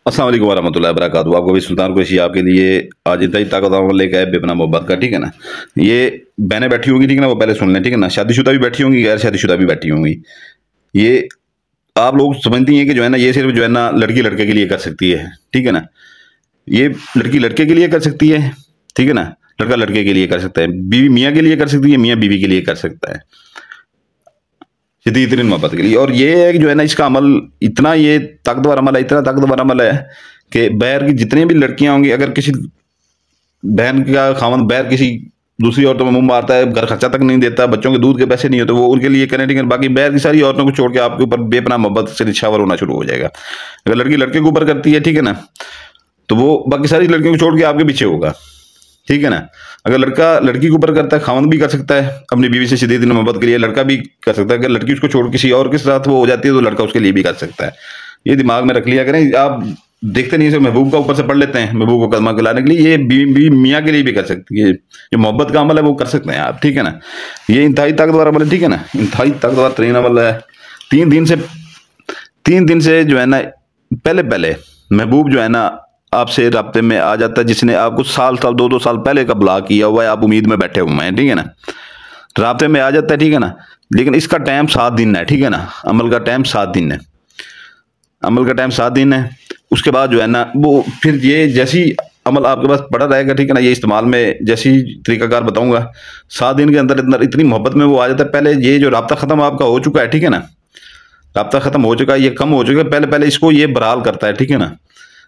अस्सलाम वालेकुम वरहमतुल्लाहि वबरकातुहू। आपको भी सुल्तान कुरैशी आपके लिए आज इंतहाई ताकतवर लेकर आए बेपना मोहब्बत का, ठीक है ना। ये बहनें बैठी होंगी, ठीक है ना, वो पहले सुन लें, ठीक है ना। शादीशुदा भी बैठी होंगी, गैर शादीशुदा भी बैठी होंगी। ये आप लोग समझती हैं कि जो है ना, ये सिर्फ जो है ना लड़की लड़के के लिए कर सकती है, ठीक है ना। ये लड़की लड़के के लिए कर सकती है, ठीक है ना। लड़का लड़के के लिए कर सकता है, बीवी मियाँ के लिए कर सकती है, मियाँ बीवी के लिए कर सकता है, शदीद तरीन मोहब्बत के लिए। और ये है कि जो है ना, इसका अमल इतना ये ताकतवर अमल है, इतना ताकतवर अमल है कि बैर की जितनी भी लड़कियां होंगी, अगर किसी बहन का खामन बैर किसी दूसरी औरतों में मुंह मारता है, घर खर्चा तक नहीं देता, बच्चों के दूध के पैसे नहीं होते, वो उनके लिए करें, ठीक है। बाकी बैर की सारी औरतों को छोड़ के आपके ऊपर बेपनाह मोहब्बत से निछावर होना शुरू हो जाएगा। अगर लड़की लड़के के ऊपर करती है, ठीक है ना, तो वो बाकी सारी लड़कियों को छोड़ के आपके पीछे होगा, ठीक है ना। अगर लड़का लड़की के ऊपर करता है, खामन भी कर सकता है अपनी बीवी से शदीद मोहब्बत के लिए, लड़का भी कर सकता है। अगर लड़की उसको छोड़ किसी और के साथ वो हो जाती है, तो लड़का उसके लिए भी कर सकता है। ये दिमाग में रख लिया करें। आप देखते नहीं, महबूब का ऊपर से पढ़ लेते हैं, महबूब को कदमा लाने के लिए, ये बीवी मियाँ के लिए भी कर सकती है। जो मोहब्बत का अमल है वो कर सकते हैं आप, ठीक है ना। ये इंतहाई ताकतवर अमल है, ठीक है ना, इंतहाई ताकतवर तरीन अमल है। 3 दिन से जो है ना, पहले पहले महबूब जो है ना आपसे राब्ते में आ जाता है, जिसने आपको साल 2 साल पहले का ब्लॉक किया हुआ है, आप उम्मीद में बैठे हुए हैं, ठीक है ना। राब्ते में आ जाता है, ठीक है ना। लेकिन इसका टाइम 7 दिन है, ठीक है ना। अमल का टाइम 7 दिन है, अमल का टाइम 7 दिन है। उसके बाद जो है ना, वो फिर ये जैसी अमल आपके पास पड़ा रहेगा, ठीक है ना, ये इस्तेमाल में जैसी तरीकाकार बताऊंगा, 7 दिन के अंदर अंदर इतनी मोहब्बत में वो आ जाता है। पहले ये जो राब्ता खत्म आपका हो चुका है, ठीक है ना, राब्ता खत्म हो चुका है, ये कम हो चुका है, पहले पहले इसको ये बहाल करता है, ठीक है ना।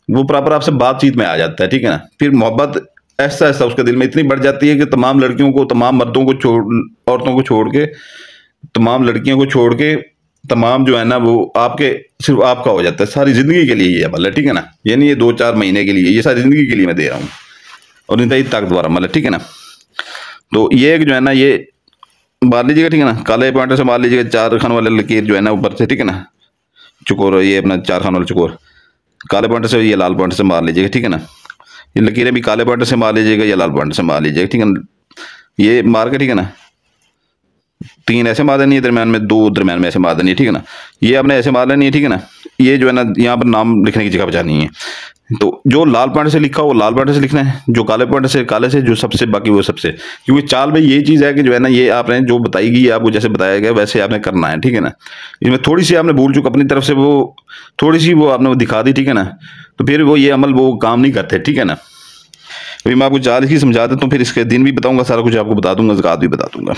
वो प्रॉपर आपसे बातचीत में आ जाता है, ठीक है ना। फिर मोहब्बत ऐसा ऐसा उसके दिल में इतनी बढ़ जाती है कि तमाम लड़कियों को, तमाम मर्दों को छोड़, औरतों को छोड़ के, तमाम लड़कियों को छोड़ के, तमाम जो है ना वो आपके सिर्फ आपका हो जाता है, सारी जिंदगी के लिए ये अमल है, ठीक है ना। ये नहीं ये 2-4 महीने के लिए, ये सारी जिंदगी के लिए मैं दे रहा हूँ। और इंतहाई ताकतवर अमल है, ठीक है ना। तो ये जो है ना, ये मार लीजिएगा, ठीक है ना। काले पॉइंटर से मार लीजिएगा 4 खान वाले लकीर जो है ना ऊपर से, ठीक है ना, चुकोर, ये अपना 4 खान वाला चुकोर काले पॉइंटर से, ये लाल पॉइंटर से मार लीजिएगा, ठीक है ना। ये लकीरें भी काले पॉइंटर से मार लीजिएगा या लाल पॉइंटर से मार लीजिएगा, ठीक है ना। ये मार के, ठीक है ना, 3 ऐसे मार देनी है, दरम्यान में 2 दरम्यान में ऐसे मार देनी है, ठीक है ना। ये आपने ऐसे मार लेनी है, ठीक है ना। ये जो है ना, यहाँ पर नाम लिखने की जगह बचानी है। तो जो लाल पॉइंट से लिखा हो वो लाल पॉइंट से लिखना है, जो काले पॉइंट से काले से, जो सबसे बाकी वो सबसे। क्योंकि चाल में ये चीज़ है कि जो है ना, ये आपने जो बताई गई, आपको जैसे बताया गया वैसे आपने करना है, ठीक है ना। इसमें थोड़ी सी आपने भूल चूक अपनी तरफ से वो थोड़ी सी वो आपने वो दिखा दी, ठीक है ना, तो फिर वो ये अमल वो काम नहीं करते, ठीक है ना। अभी मैं आपको चाल ही समझा देता हूँ, फिर इसके दिन भी बताऊंगा, सारा कुछ आपको बता दूंगा, ज़कात भी बता दूंगा।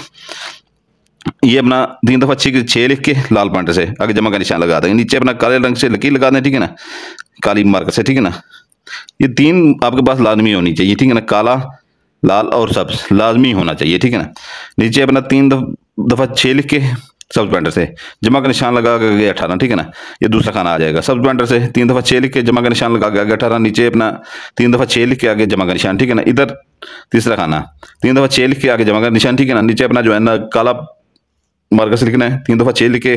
ये अपना 3 दफ़ा 6 लिख के लाल पॉइंट से आगे जमा का निशान लगा देंगे, नीचे अपना काले रंग से लकीर लगा दें, ठीक है ना, काली मार्कर से, ठीक है ना। ये 3 आपके पास लाजमी होनी चाहिए, ठीक है ना, काला, लाल और सब्ज लाजमी होना चाहिए, ठीक है ना। नीचे अपना 3 दफ़ा 6 लिख के सब्ज पॉइंटर से जमा का निशान लगा के आगे 18, ठीक है ना। ये दूसरा खाना आ जाएगा। सब्ज पॉइंटर से 3 दफ़ा 6 लिख के जमा का निशान लगा के आगे 18, नीचे अपना 3 दफ़ा 6 लिख के आगे जमा का निशान, ठीक है ना। इधर तीसरा खाना 3 दफ़ा 6 लिख के आगे जमा का निशान, ठीक है ना। नीचे अपना जो है ना काला मार्कर से लिखना है, 3 दफ़ा 6 लिख के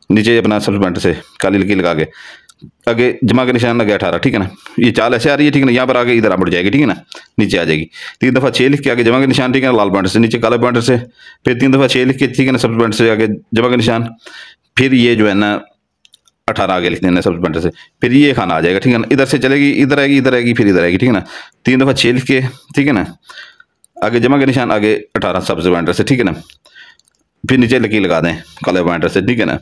नीचे अपना सब्ज पॉइंटर से काली लकीर लगा के आगे जमा का निशान लगा 18, ठीक है ना। ये चाल ऐसे आ रही है, ठीक है ना। यहाँ पर आगे इधर बढ़ जाएगी, ठीक है ना, नीचे आ जाएगी। 3 दफ़ा 6 लिख के आगे जमा का निशान, ठीक है ना, लाल पॉइंटर से, नीचे काले पॉइंटर से, फिर 3 दफ़ा 6 लिख के, ठीक है ना, सब्ज पॉइंटर से आगे जमा का निशान, फिर ये जो है ना 18 आगे लिख देना सब्ज पॉइंटर से, फिर ये खाना आ जाएगा, ठीक है ना। इधर से चलेगी, इधर आएगी, इधर आएगी, फिर इधर आएगी, ठीक है ना। 3 दफ़ा 6 लिख के, ठीक है ना, आगे जमा का निशान, आगे 18 सब्ज पॉइंटर से, ठीक है ना। फिर नीचे लकीर लगा दें काले पॉइंटर से, ठीक है ना।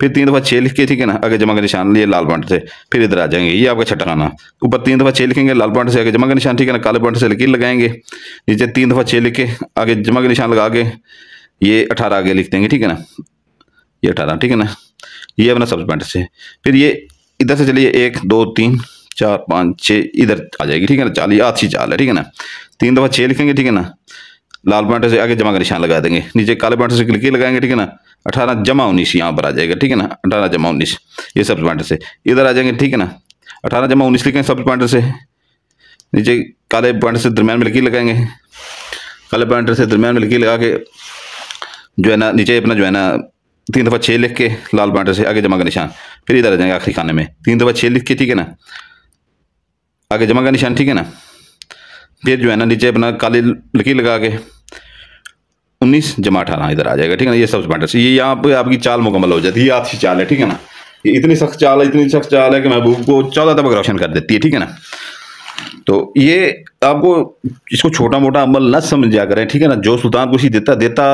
फिर 3 दफ़ा 6 लिख के, ठीक है ना, आगे जमा का निशान लिए लाल पॉइंटर से, फिर इधर आ जाएंगे। ये आपका छठा खाना। ऊपर 3 दफ़ा 6 लिखेंगे, लाल पॉइंटर से आगे जमा का निशान, ठीक है ना, काले पॉइंटर से लकीर लगाएंगे। नीचे 3 दफ़ा 6 लिख के आगे जमा का निशान लगा के ये 18 आगे लिख देंगे, ठीक है ना, ये 18, ठीक है ना। ये अपना सब्ज पॉइंटर से, फिर ये इधर से चलिए 1 2 3 4 5 6 इधर आ जाएगी, ठीक है ना। चाल ये अच्छी चाल है, ठीक है ना। 3 दफ़ा 6 लिखेंगे, ठीक है ना, लाल पॉइंटर से आगे जमा का निशान लगा देंगे, नीचे काले पॉइंटर से लकीर लगाएंगे, ठीक है ना। 18 जमा 19 यहाँ पर आ जाएगा, ठीक है ना। 18 जमा 19 ये सब्ज पॉइंटर से इधर आ जाएंगे, ठीक है ना। 18 जमा 19 लिखेंगे सब्ज पॉइंटर से, नीचे काले पॉइंटर से दरम्यान में लकीर लगाएंगे, काले पॉइंटर से दरम्यान में लकीर लगा के जो है ना नीचे अपना जो है ना 3 दफ़ा 6 लिख के लाल पॉइंटर से आगे जमा का निशान, फिर इधर आ जाएंगे आखिरी खाने में 3 दफ़ा 6 लिख के, ठीक है ना, आगे जमा का निशान, ठीक है ना। फिर जो है ना नीचे अपना काली लकीर लगा के 19 जमा 18 इधर आ जाएगा, ठीक है ना। ये सब्ज पॉइंटर से ये यहाँ पे आपकी चाल मुकम्मल हो जाती है। ये अच्छी चाल है, ठीक है ना। ये इतनी सख्त चाल है, इतनी सख्त चाल है कि महबूब को 14 तबक रोशन कर देती है, ठीक है ना। तो ये आपको इसको छोटा मोटा अमल न समझा करें, ठीक है ना। जो सुल्तान कुर्सी देता देता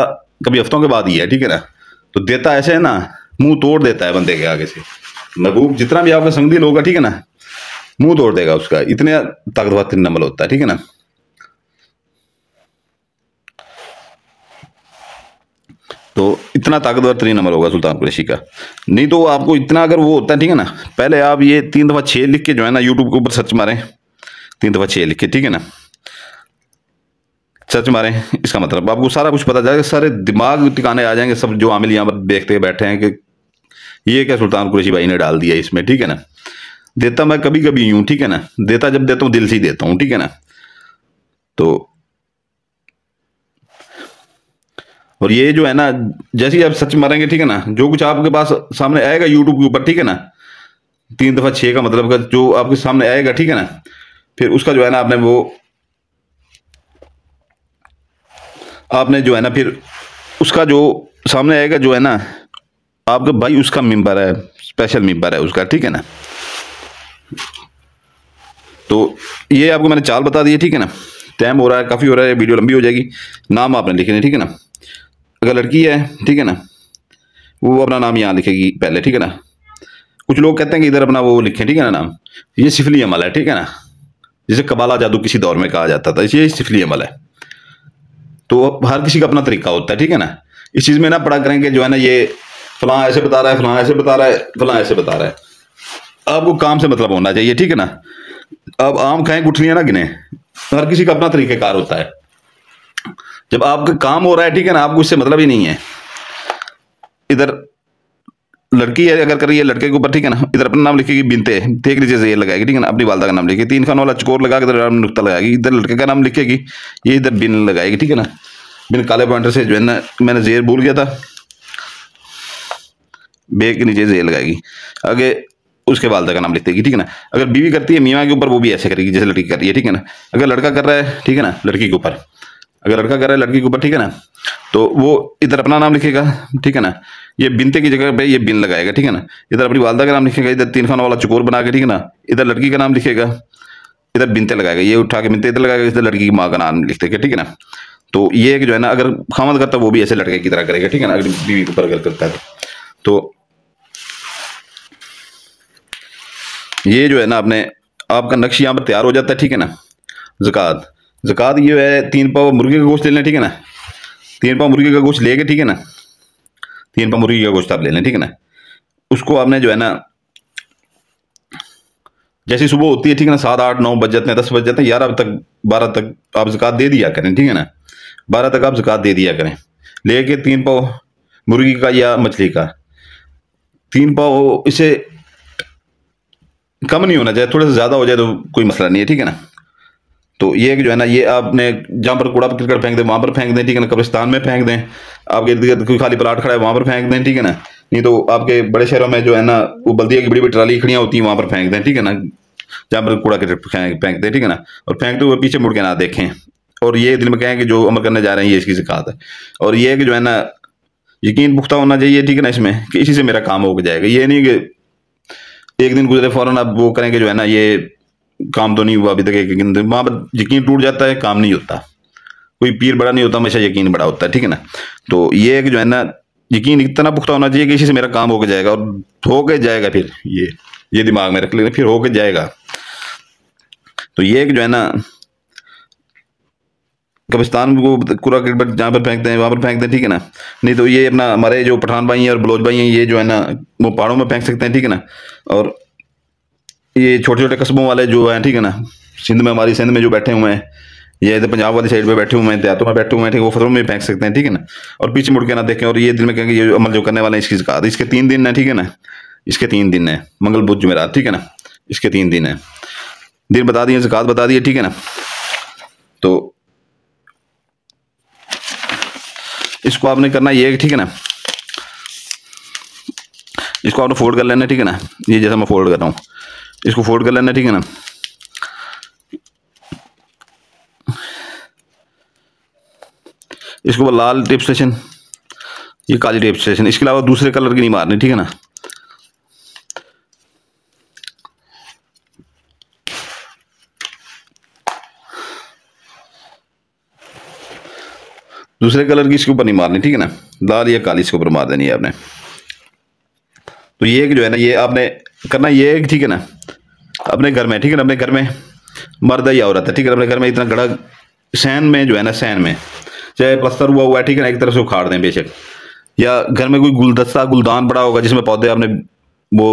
कभी हफ्तों के बाद ही है, ठीक है ना। तो देता ऐसे है ना, मुंह तोड़ देता है बंदे के आगे से। महबूब जितना भी आपका संगदिल होगा, ठीक है ना, मुंह तोड़ देगा उसका, इतने ताकतवर तीन अमल होता है, ठीक है ना। तो इतना ताकतवर तरीन अमल होगा सुल्तान कुरैशी का। नहीं तो आपको इतना अगर वो होता है, ठीक है ना, पहले आप ये 3 दफ़ा 6 लिख के जो है ना यूट्यूब के ऊपर सर्च मारें, 3 दफ़ा 6 लिख के, ठीक है ना, सर्च मारें। इसका मतलब आपको सारा कुछ पता जाएगा, सारे दिमाग ठिकाने आ जाएंगे सब जो आमिल यहाँ पर देखते बैठे हैं कि ये क्या सुल्तान कुरैशी भाई ने डाल दिया इसमें, ठीक है ना। देता मैं कभी कभी यूं, ठीक है ना, देता जब देता हूँ दिल से ही देता हूँ, ठीक है ना। तो और ये जो है ना, जैसे ही आप सर्च मारेंगे, ठीक है ना, जो कुछ आपके पास सामने आएगा यूट्यूब के ऊपर, ठीक है ना, 3 दफ़ा 6 का मतलब जो आपके सामने आएगा, ठीक है ना, फिर उसका जो है ना आपने जो है ना फिर उसका जो सामने आएगा जो है ना आपके भाई, उसका मिंबर है, स्पेशल मिंबर है उसका, ठीक है ना। तो ये आपको मैंने चाल बता दी है, ठीक है ना। टाइम हो रहा है, काफ़ी हो रहा है, वीडियो लंबी हो जाएगी। नाम आपने लिखने, ठीक है ना। अगर लड़की है, ठीक है ना, वो अपना नाम यहाँ लिखेगी पहले, ठीक है ना। कुछ लोग कहते हैं कि इधर अपना वो लिखें, ठीक है ना, नाम। ये सिफली अमल है, ठीक है ना, जिसे कबाला जादू किसी दौर में कहा जाता था, ये सिफली अमल है। तो हर किसी का अपना तरीका होता है, ठीक है ना। इस चीज़ में ना पढ़ा करेंगे जो है ना ये फलां ऐसे बता रहा है, फलां ऐसे बता रहा है, फलां ऐसे बता रहा है। आपको काम से मतलब होना चाहिए, ठीक है ना। अब आम खाएं गुठलियां ना गिने, हर किसी का अपना तरीक़ेकार होता है। जब आपका काम हो रहा है, ठीक है ना, आपको इससे मतलब ही नहीं है। इधर लड़की है अगर कर रही है लड़के के ऊपर, ठीक है ना, इधर अपना नाम लिखेगी बिनते, थे के नीचे जेर लगाएगी, ठीक है ना, अपनी वालदा का नाम लिखेगी, 3 खानों वाला चकोर लगा के इधर नुक्ता लगाएगी, इधर लड़के का नाम लिखेगी, ये इधर बिन लगाएगी, ठीक है ना। बिन काले पॉइंटर से जो है ना, मैंने जेर भूल गया था, बे के नीचे जेर लगाएगी, आगे उसके वालदा का नाम लिख देगी, ठीक है ना। अगर बीवी करती है मियाँ के ऊपर, वो भी ऐसे करेगी जैसे लड़की कर रही है, ठीक है ना। अगर लड़का कर रहा है, ठीक है ना, लड़की के ऊपर, अगर लड़का कर रहा है लड़की के ऊपर, ठीक है ना, तो वो इधर अपना नाम लिखेगा, ठीक है ना, ये बिनते की जगह पे ये बिन लगाएगा, ठीक है ना। इधर अपनी वालदा का नाम लिखेगा, इधर 3 खानों वाला चकोर बना के, ठीक है ना, इधर लड़की का नाम लिखेगा, इधर बिनते लगाएगा, ये उठा के बिनते इधर लगाएगा, इधर लड़की की माँ का नाम लिख देगा, ठीक है ना। तो ये जो है ना, अगर खामद करता है वो भी ऐसे लड़के की तरह करेगा, ठीक है ना, अगर बीवी के ऊपर अगर करता है तो ये जो है ना अपने आपका नक्श यहाँ पर तैयार हो जाता है, ठीक है ना। ज़कात, ज़कात ये है 3 पाव मुर्गे का गोश्त ले लें, ठीक है ना, 3 पाव मुर्गे का गोश्त लेके, ठीक है ना, 3 पाव मुर्गी का गोश्त आप ले लें, ठीक है ना। उसको आपने जो है ना जैसी सुबह होती है, ठीक है ना, 7 8 9 बज जाते हैं, 10 बज जाते हैं, 11 तक 12 तक आप ज़कात दे दिया करें, ठीक है ना। 12 तक आप ज़कात दे दिया करें, लेके 3 पाव मुर्गी का या मछली का, 3 पाव, इसे कम नहीं होना चाहिए, थोड़ा सा ज़्यादा हो जाए तो कोई मसला नहीं है, ठीक है ना। तो ये जो है ना, ये आपने जहाँ पर कूड़ा करकट फेंक दें वहाँ पर फेंक दें, ठीक है ना, कब्रिस्तान में फेंक दें, आपके इर्द गिर्द कोई खाली प्लाट खड़ा है वहाँ पर फेंक दें, ठीक है ना। नहीं तो आपके बड़े शहरों में जो है ना वो बल्दिया की बड़ी बड़ी ट्राली खड़ियाँ होती हैं, वहाँ पर फेंक दें, ठीक है ना, जहाँ पर कूड़ा करकट फेंक दें, ठीक है ना। और फेंकते हुए पीछे मुड़ के ना देखें, और ये दिल में कहें कि जो अमल करने जा रहे हैं ये इसकी ज़कात है। और ये कि जो है ना यकीन पुख्ता होना चाहिए, ठीक है ना, इसमें कि इसी से मेरा काम हो जाएगा। ये नहीं कि एक दिन गुजरे फौरन आप वो करेंगे जो है ना ये काम तो नहीं हुआ अभी तक, एक दिन वहाँ पर यकीन टूट जाता है, काम नहीं होता। कोई पीर बड़ा नहीं होता, हमेशा यकीन बड़ा होता है, ठीक है ना। तो ये है कि जो है ना यकीन इतना पुख्ता होना चाहिए कि इसी से मेरा काम होके जाएगा, और होके जाएगा। फिर ये दिमाग में रख लेना, फिर होके जाएगा। तो ये है कि जो है ना कब्रिस्तान को कूड़ा करकट जहाँ पर फेंकते हैं वहाँ पर फेंकते हैं, ठीक है ना। नहीं तो ये अपना हमारे जो पठान भाई हैं और बलोच भाई हैं, ये जो है ना वो पहाड़ों में फेंक सकते हैं, ठीक है ना। और ये छोटे छोटे कस्बों वाले जो हैं, ठीक है ना, सिंध में, हमारी सिंध में जो बैठे हुए हैं, या इधर पंजाब वाली साइड पे बैठे हुए हैं, देहातों में बैठे हुए हैं, ठीक है, वो फसलों में फेंक सकते हैं, ठीक है ना। और पीछे मुड़ के ना देखें, और ये दिल में कहेंगे ये अमल जो करने वाले हैं इसकी ज़कात, इसके 3 दिन है, ठीक है ना, इसके 3 दिन है, मंगल बुध जुमेरात, ठीक है ना, इसके 3 दिन है, दिन बता दिए, ज़कात बता दिए, ठीक है ना। तो इसको आपने करना ये है, ठीक है ना, इसको आपने फोल्ड कर लेना, ठीक है ना, ये जैसा मैं फोल्ड कर रहा हूँ, इसको फोल्ड कर लेना, ठीक है ना। इसको लाल टेप स्टेशन, ये काली टेप स्टेशन, इसके अलावा दूसरे कलर की नहीं मारनी, ठीक है ना। दूसरे कलर की इसके ऊपर नहीं मारनी, ठीक है ना, लाल या काली इसके ऊपर मार देनी है आपने। तो ये जो है ना, ये आपने करना ये है, ठीक है ना, अपने घर में, ठीक है ना, अपने घर में मर्द या औरत है, ठीक है, अपने घर में इतना गड़ा सैन में जो है ना, सैन में चाहे प्लस्तर हुआ है, ठीक है ना, एक तरफ से उखाड़ दें बेशक, या घर में कोई गुलदस्ता गुलदान पड़ा होगा जिसमें पौधे आपने वो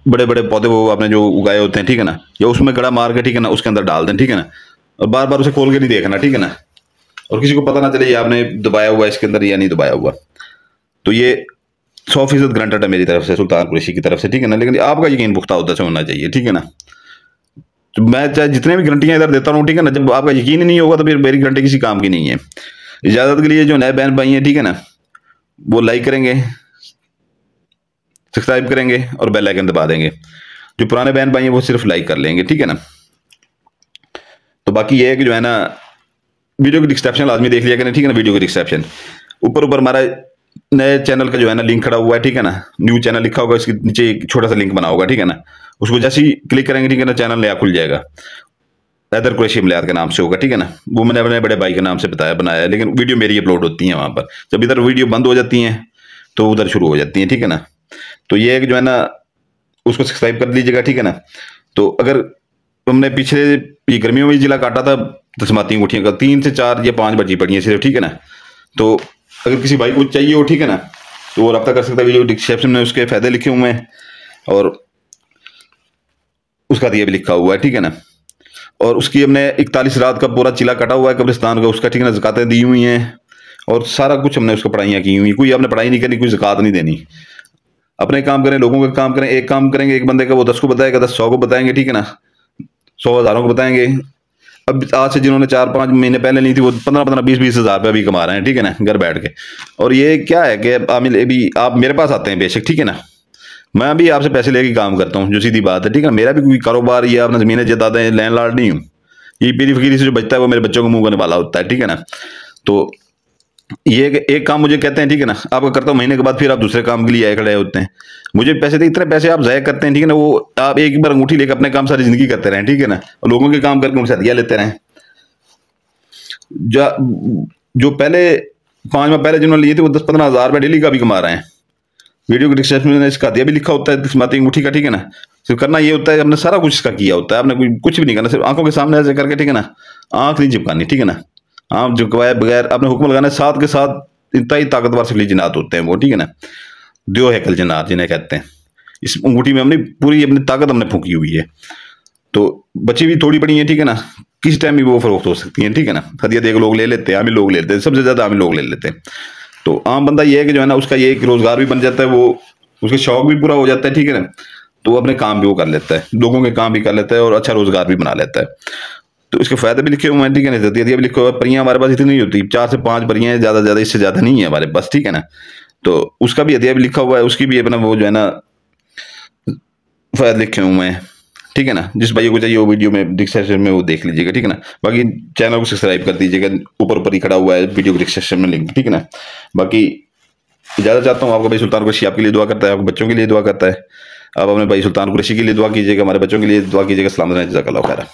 बड़े बड़े पौधे वो आपने जो उगाए होते हैं, ठीक है ना, या उसमें गड़ा मार के, ठीक है ना, उसके अंदर डाल दें, ठीक है ना, और बार बार उसे खोल के नहीं देखना, ठीक है ना, और किसी को पता ना चले ये आपने दबाया हुआ है इसके अंदर या नहीं दबाया हुआ। तो ये 100% ग्रांटेड है मेरी तरफ से, सुल्तान कुरैशी की तरफ से, ठीक है ना, लेकिन आपका यकीन पुख्ता होता से होना चाहिए, ठीक है ना। तो मैं चाहे जितने भी गारंटियां इधर देता हूँ, ठीक है ना, जब आपका यकीन ही नहीं होगा तो फिर मेरी गारंटी किसी काम की नहीं है। इजाजत के लिए जो नए बहन भाई हैं, ठीक है ना, वो लाइक करेंगे, सब्सक्राइब करेंगे और बेल आइकन दबा देंगे। जो पुराने बहन भाई हैं वो सिर्फ लाइक कर लेंगे, ठीक है ना। तो बाकी ये है कि जो है ना, वीडियो की डिस्क्रिप्शन लाजमी देख लिया करें, ठीक है ना, वीडियो की डिस्क्रिप्शन ऊपर हमारा नए चैनल का जो है ना लिंक खड़ा हुआ है, ठीक है ना, न्यू चैनल लिखा होगा, इसके नीचे एक छोटा सा लिंक बना होगा, ठीक है ना, उसको जैसे ही क्लिक करेंगे, ठीक है ना, चैनल नया खुल जाएगा, हैदर कुरैशी अमलियात के नाम से होगा, ठीक है ना। वो मैंने अपने बड़े भाई के नाम से बनाया है, लेकिन वीडियो मेरी अपलोड होती है वहाँ पर। जब इधर वीडियो बंद हो जाती हैं तो उधर शुरू हो जाती हैं, ठीक है ना। तो ये जो है ना, उसको सब्सक्राइब कर लीजिएगा, ठीक है ना। तो अगर हमने पीछे ये गर्मियों में जिला काटा था तस्माती अंगूठियों का, 3 से 4 या 5 बची पड़ी हैं सिर्फ, ठीक है ना। तो अगर किसी भाई को चाहिए हो, ठीक है ना, तो वो रब्ता कर सकता है। वीडियो डिस्क्रिप्शन में उसके फायदे लिखे हुए हैं और उसका दिया भी लिखा हुआ है, ठीक है ना। और उसकी हमने 41 रात का पूरा चिला कटा हुआ है कब्रिस्तान का, उसका, ठीक है ना, ज़कातें दी हुई हैं और सारा कुछ हमने उसको पढ़ाइयाँ की हुई। कोई आपने पढ़ाई नहीं करनी, कोई ज़कात नहीं देनी। अपने काम करें, लोगों का काम करें। एक काम करेंगे एक बंदे का, वो 10 को बताएगा, 10 100 को बताएंगे, ठीक है ना, 100 हज़ारों को बताएंगे। अब आज से जिन्होंने 4-5 महीने पहले ली थी वो 15-15 20-20 हज़ार रुपया भी कमा रहे हैं, ठीक है ना, घर बैठ के। और ये क्या है कि अभी आप मेरे पास आते हैं बेशक, ठीक है ना, मैं भी आपसे पैसे लेके काम करता हूँ, जो सीधी बात है, ठीक है। मेरा भी कोई कारोबार या अपना ज़मीनें जदादा है, लैंडलॉर्ड नहीं हूँ। ये पीरी फकीरी से जो बचता है वो मेरे बच्चों को मुंह करने वाला होता है, ठीक है ना। तो ये एक काम मुझे कहते हैं, ठीक है ना, आपका करता हूँ, महीने के बाद फिर आप दूसरे काम के लिए आए खड़े होते हैं। मुझे पैसे दे, इतने पैसे आप ज़ाया करते हैं, ठीक है ना। वो आप एक बार अंगूठी लेकर अपने काम सारी जिंदगी करते रहें, ठीक है ना, और लोगों के काम करके उनसे हदिया लेते रहें। जो पहले 5 माह पहले जिन्होंने लिए थे वो 10-15 हज़ार रुपये डेली का भी कमा रहे हैं। वीडियो के डिस्क्रिप्शन में इसका दिया भी लिखा होता है, तस्माती अंगूठी का, ठीक है ना। सिर्फ करना ये होता है, आपने सारा कुछ इसका किया होता है, आपने कुछ भी नहीं करना, सिर्फ आंखों के सामने ऐसे करके, ठीक है ना, आंख नहीं चिपकानी, ठीक है ना। आंख झुकवाए बगैर आपने हुक्म लगाना, साथ के साथ इतना ही ताकतवर शक्ली जिन्नात होते हैं वो, ठीक है ना, द्यो हैकल जिन्नात जिन्हें कहते हैं। इस अंगूठी में हमने पूरी अपनी ताकत हमने फूकी हुई है। तो बची हुई थोड़ी पड़ी है, ठीक है ना, किस टाइम भी वो फरोख्त हो सकती है, ठीक है ना। हदिया देकर लोग ले लेते हैं, आम लोग ले लेते हैं, सबसे ज़्यादा आम लोग ले लेते हैं। तो आम बंदा ये है कि जो है ना, उसका ये एक रोज़गार भी बन जाता है, वो उसके शौक भी पूरा हो जाता है, ठीक है ना। तो वो अपने काम भी वो कर लेता है, लोगों के काम भी कर लेता है और अच्छा रोज़गार भी बना लेता है। तो इसके फायदे भी लिखे हुए हैं, ठीक है ना। हदिया भी लिखे हुआ है। परियाँ हमारे पास इतनी नहीं होती, 4 से 5 परियाँ हैं, ज़्यादा इससे ज़्यादा नहीं है हमारे पास, ठीक है ना। तो उसका भी हदिया भी लिखा हुआ है, उसकी भी अपना वो जो है ना फायदे लिखे हुए हैं, ठीक है ना। जिस भाई को चाहिए वो वीडियो में डिस्क्रिप्शन में वो देख लीजिएगा, ठीक है ना। बाकी चैनल को सब्सक्राइब कर दीजिएगा, ऊपर ही खड़ा हुआ है वीडियो के डिस्क्रिप्शन में लिंक, ठीक है ना। बाकी इजाज़त चाहता हूँ। आपका भाई सुल्तान कुरैशी आपके लिए दुआ करता है, आपके बच्चों के लिए दुआ करता है। आप अपने भाई सुल्तान कुरैशी के लिए दुआ कीजिएगा, हमारे बच्चों के लिए दुआ कीजिएगा। सलाम, जज़ाकल्लाह खैर।